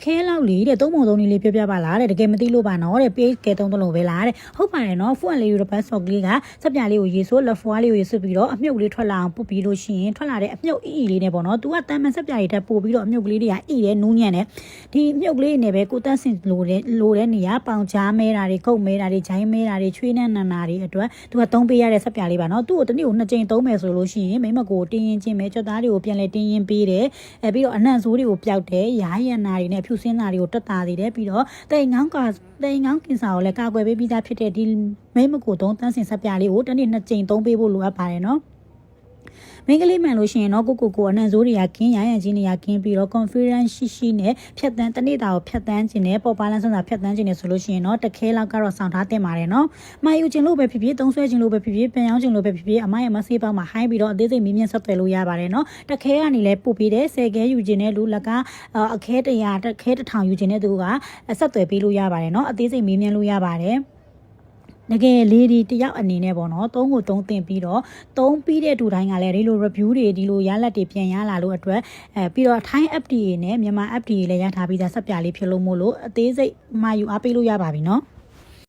ခဲလောက်လေတဲ့သုံးပုံသုံးနည်းလေးပြောပြပါလားတဲ့တကယ်မသိလို့ပါနော်တဲ့ပေးကဲသုံးသုံးလုံးပဲလားတဲ့ဟုတ်ပါတယ်နော်ဖုန်းလေးရပတ်ဆော့ကလေးကစက်ပြလေးကိုရေဆိုးလက်ဖွားလေးကိုရေဆွပြီးတော့အမြုပ်လေးထွက်လာအောင်ပုတ်ပြီးလို့ရှိရင်ထွက်လာတဲ့အမြုပ်အီလေးနဲ့ပေါ့နော်သူကတမ်းမှန်စက်ပြလေးတက်ပို့ပြီးတော့အမြုပ်ကလေးတွေကအီတဲ့နူးညံ့တယ်ဒီအမြုပ်ကလေးနဲ့ပဲကိုတက်စင်လိုတဲ့နေရာပေါင်ချားမဲတာတွေခုတ်မဲတာတွေဂျိုင်းမဲတာတွေချွေးနှံနံနာတွေအတွက်သူကသုံးပေးရတဲ့စက်ပြလေးပါနော်သူ့ကိုတနေ့ကို2ကြိမ်သုံးမယ်ဆိုလို့ရှိရင်မိမကိုတင်းရင်ချင်းမဲကြွက်သားတွေကိုပြန်လဲတင်းရင်ပေးတယ်ပြီးတော့အနှံ့ဆိုးတွေကိုပျောက်တယ်ရားရံနာတွေနဲ့ဖြူစင်းတာတွေကိုတက်တာသေးတယ်ပြီးတော့တိမ်ငောင်းကင်ဆာကိုလည်းကာကွယ်ပေးပြီးသားဖြစ်တဲ့ဒီမိမကိုသုံးတန်းစင်စက်ပြလေးကိုတနေ့2ကြိမ်သုံးပေးဖို့လိုအပ်ပါတယ်နော်မင်းကလေးမှန်လို့ရှိရင်တော့ကိုအနံ့ဆိုးတွေကကင်းရရချင်းတွေကကင်းပြီးတော့ confidence ရှိနဲ့ဖြတ်တန်းတနေ့တာကိုဖြတ်တန်းခြင်းနဲ့ပေါ်ပါလန်းဆန်းစာဖြတ်တန်းခြင်းနဲ့ဆိုလို့ရှိရင်တော့တခဲလောက်ကတော့စောင့်ထားတင်ပါတယ်နော်မှာယူခြင်းလို့ပဲဖြစ်ဖြစ်သုံးဆွဲခြင်းလို့ပဲဖြစ်ဖြစ်ပြန်ရောက်ခြင်းလို့ပဲဖြစ်ဖြစ်အမရဲ့မဆေးပေါင်းမှာဟိုင်းပြီးတော့အသေးစိတ်မင်းမြတ်ဆက်သွယ်လို့ရပါတယ်နော်တခဲကနေလဲပို့ပြီးတဲ့10ခဲယူခြင်းနဲ့လူလကအခဲ100တခဲ1000ယူခြင်းနဲ့သူကဆက်သွယ်ပေးလို့ရပါတယ်နော်အသေးစိတ်မင်းမြတ်လို့ရပါတယ်တကယ်လေးဒီတယောက်အနေနဲ့ပေါ့နော်3ကို3တင်ပြီးတော့3ပြီးတဲ့တူတိုင်းကလည်းဒီလို review တွေဒီလိုရလက်တွေပြန်ရလာလို့အတွက်ပြီးတော့ Thai FDA နဲ့မြန်မာ FDA လည်းရထားပြီးသားစက်ပြလေးဖြစ်လို့မို့လို့အသေးစိတ်မှာယူအားပေးလို့ရပါပြီနော်